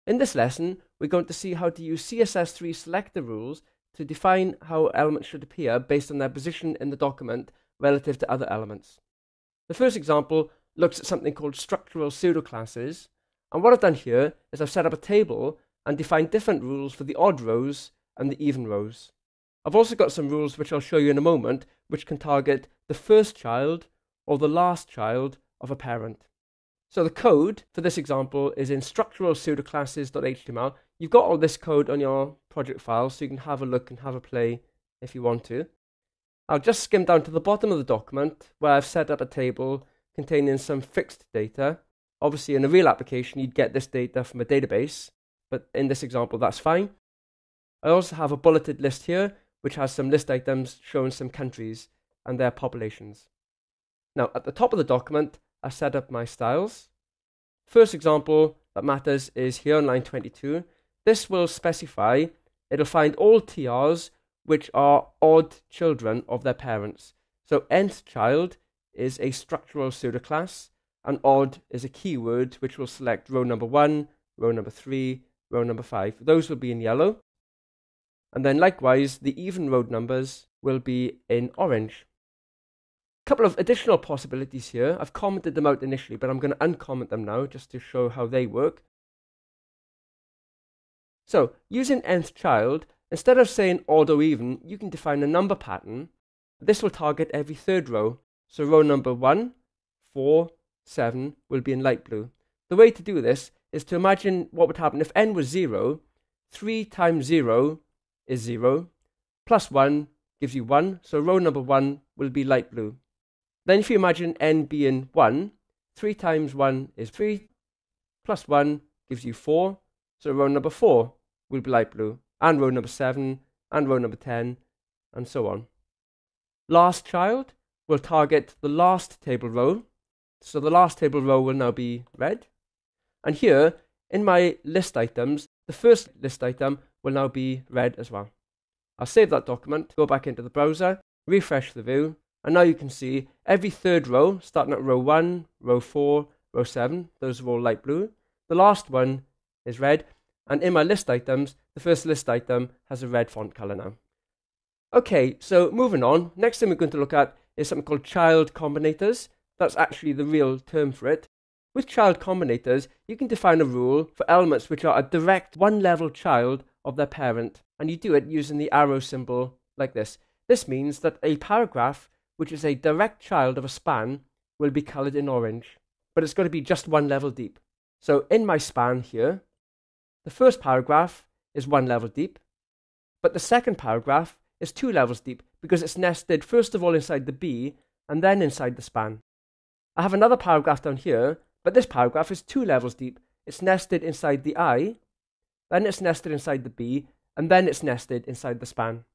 In this lesson, we're going to see how to use CSS3 selector rules to define how elements should appear based on their position in the document relative to other elements. The first example looks at something called structural pseudoclasses, and what I've done here is I've set up a table and defined different rules for the odd rows and the even rows. I've also got some rules which I'll show you in a moment, which can target the first child or the last child of a parent. So the code for this example is in structural pseudoclasses.html. You've got all this code on your project file, so you can have a look and have a play if you want to. I'll just skim down to the bottom of the document where I've set up a table containing some fixed data. Obviously, in a real application, you'd get this data from a database, but in this example, that's fine. I also have a bulleted list here, which has some list items showing some countries and their populations. Now, at the top of the document, I set up my styles. First example that matters is here on line 22. This will specify, it'll find all TRs which are odd children of their parents. So nth child is a structural pseudoclass, and odd is a keyword which will select row number 1, row number 3, row number 5. Those will be in yellow. And then likewise, the even row numbers will be in orange. A couple of additional possibilities here. I've commented them out initially, but I'm going to uncomment them now just to show how they work. So, using nth child, instead of saying odd or even, you can define a number pattern. This will target every third row. So row number 1, 4, 7 will be in light blue. The way to do this is to imagine what would happen if n was 0. 3 times 0 is 0, plus 1 gives you 1, so row number 1 will be light blue. Then if you imagine n being 1, 3 times 1 is 3, plus 1 gives you 4, so row number 4 will be light blue, and row number 7, and row number 10, and so on. Last child will target the last table row, so the last table row will now be red. And here, in my list items, the first list item will now be red as well. I'll save that document, go back into the browser, refresh the view, and now you can see every third row, starting at row 1, row 4, row 7, those are all light blue. The last one is red, and in my list items, the first list item has a red font color now. Okay, so moving on, next thing we're going to look at is something called child combinators. That's actually the real term for it. With child combinators, you can define a rule for elements which are a direct one-level child of their parent, and you do it using the arrow symbol like this. This means that a paragraph which is a direct child of a span will be colored in orange, but it's got to be just one level deep. So in my span here, the first paragraph is 1 level deep, but the second paragraph is 2 levels deep because it's nested first of all inside the B and then inside the span. I have another paragraph down here, but this paragraph is 2 levels deep. It's nested inside the I, then it's nested inside the B, and then it's nested inside the span.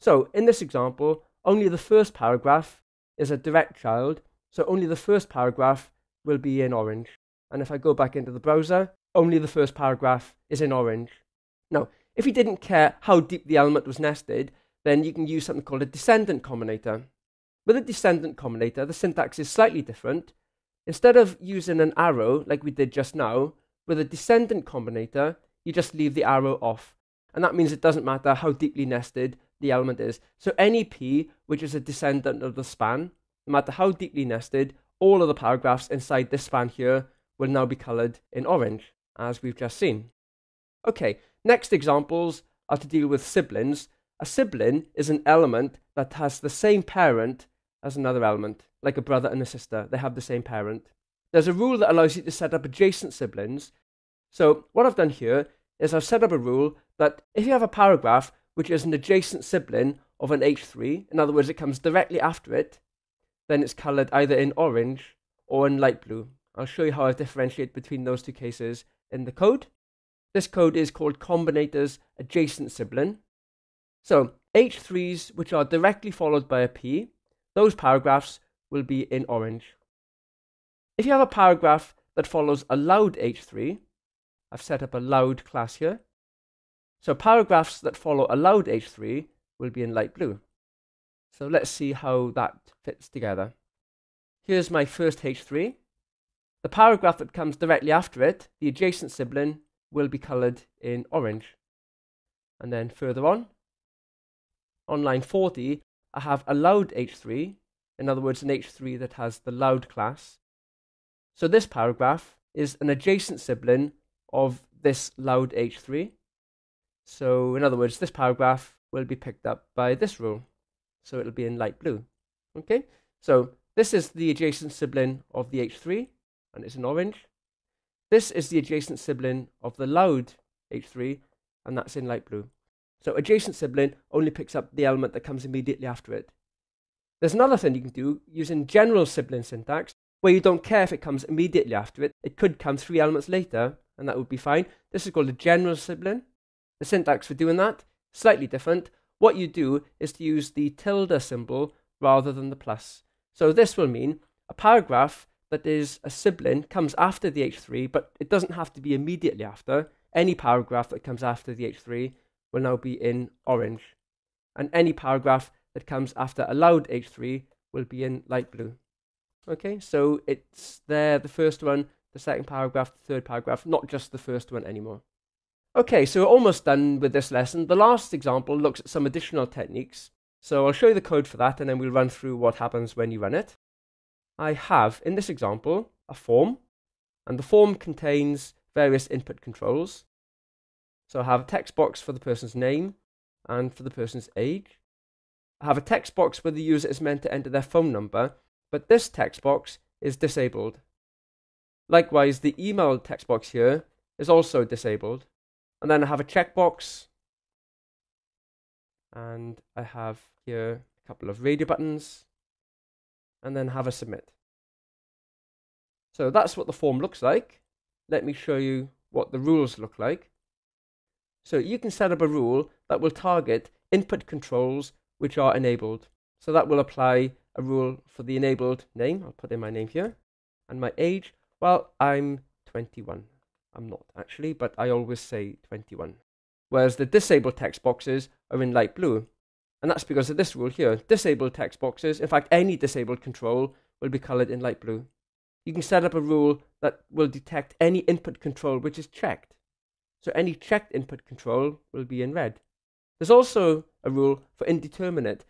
So in this example, only the first paragraph is a direct child, so only the first paragraph will be in orange. And if I go back into the browser, only the first paragraph is in orange. Now, if you didn't care how deep the element was nested, then you can use something called a descendant combinator. With a descendant combinator, the syntax is slightly different. Instead of using an arrow like we did just now, with a descendant combinator, you just leave the arrow off. And that means it doesn't matter how deeply nested the element is. So any P, which is a descendant of the span, no matter how deeply nested, all of the paragraphs inside this span here will now be colored in orange, as we've just seen. Okay, next examples are to deal with siblings. A sibling is an element that has the same parent as another element, like a brother and a sister. They have the same parent. There's a rule that allows you to set up adjacent siblings. So what I've done here is I've set up a rule that if you have a paragraph which is an adjacent sibling of an H3, in other words, it comes directly after it, then it's colored either in orange or in light blue. I'll show you how I differentiate between those two cases in the code. This code is called combinators adjacent sibling. So H3s which are directly followed by a P, those paragraphs will be in orange. If you have a paragraph that follows a loud H3, I've set up a loud class here. So paragraphs that follow a loud H3 will be in light blue. So let's see how that fits together. Here's my first H3. The paragraph that comes directly after it, the adjacent sibling, will be coloured in orange. And then further on line 40, I have a loud H3, in other words, an H3 that has the loud class. So this paragraph is an adjacent sibling of this loud H3. So in other words, this paragraph will be picked up by this rule. So it'll be in light blue. Okay, so this is the adjacent sibling of the H3, and it's in orange. This is the adjacent sibling of the loud H3, and that's in light blue. So adjacent sibling only picks up the element that comes immediately after it. There's another thing you can do using general sibling syntax, where you don't care if it comes immediately after it. It could come 3 elements later, and that would be fine. This is called a general sibling. The syntax for doing that, slightly different. What you do is to use the tilde symbol rather than the plus. So this will mean a paragraph that is a sibling comes after the H3, but it doesn't have to be immediately after. Any paragraph that comes after the H3 will now be in orange. And any paragraph that comes after a loud H3 will be in light blue. Okay, so it's there, the first one, the second paragraph, the third paragraph, not just the first one anymore. Okay, so we're almost done with this lesson. The last example looks at some additional techniques. So I'll show you the code for that, and then we'll run through what happens when you run it. I have, in this example, a form, and the form contains various input controls. So I have a text box for the person's name and for the person's age. I have a text box where the user is meant to enter their phone number, but this text box is disabled. Likewise, the email text box here is also disabled. And then I have a checkbox, and I have here a couple of radio buttons, and then have a submit. So that's what the form looks like. Let me show you what the rules look like. So you can set up a rule that will target input controls which are enabled. So that will apply a rule for the enabled name. I'll put in my name here. And my age, well, I'm 21. I'm not actually, but I always say 21. Whereas the disabled text boxes are in light blue. And that's because of this rule here. Disabled text boxes, in fact any disabled control, will be coloured in light blue. You can set up a rule that will detect any input control which is checked. So any checked input control will be in red. There's also a rule for indeterminate.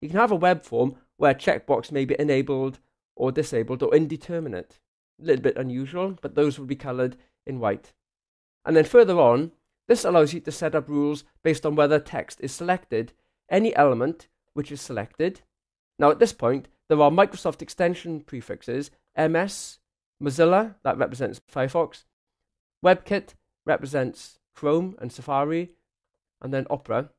You can have a web form where a checkbox may be enabled or disabled or indeterminate. A little bit unusual, but those will be coloured in white. And then further on, this allows you to set up rules based on whether text is selected. Any element which is selected. Now at this point, there are Microsoft extension prefixes, MS, Mozilla, that represents Firefox, WebKit represents Chrome and Safari, and then Opera.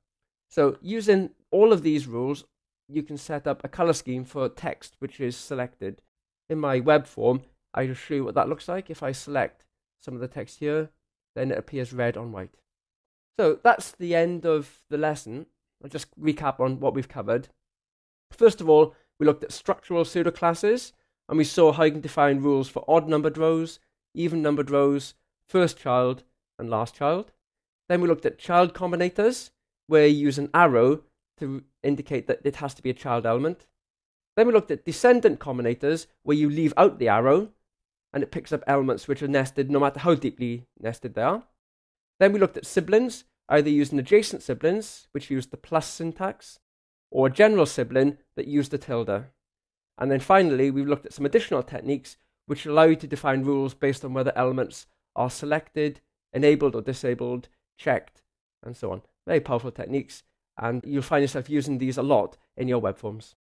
So using all of these rules, you can set up a color scheme for text which is selected. In my web form, I'll show you what that looks like. If I select some of the text here, then it appears red on white. So that's the end of the lesson. I'll just recap on what we've covered. First of all, we looked at structural pseudoclasses, and we saw how you can define rules for odd-numbered rows, even-numbered rows, first child, and last child. Then we looked at child combinators, where you use an arrow to indicate that it has to be a child element. Then we looked at descendant combinators, where you leave out the arrow, and it picks up elements which are nested no matter how deeply nested they are. Then we looked at siblings, either using adjacent siblings, which use the plus syntax, or a general sibling that use the tilde. And then finally, we've looked at some additional techniques which allow you to define rules based on whether elements are selected, enabled or disabled, checked, and so on. Very powerful techniques, and you'll find yourself using these a lot in your web forms.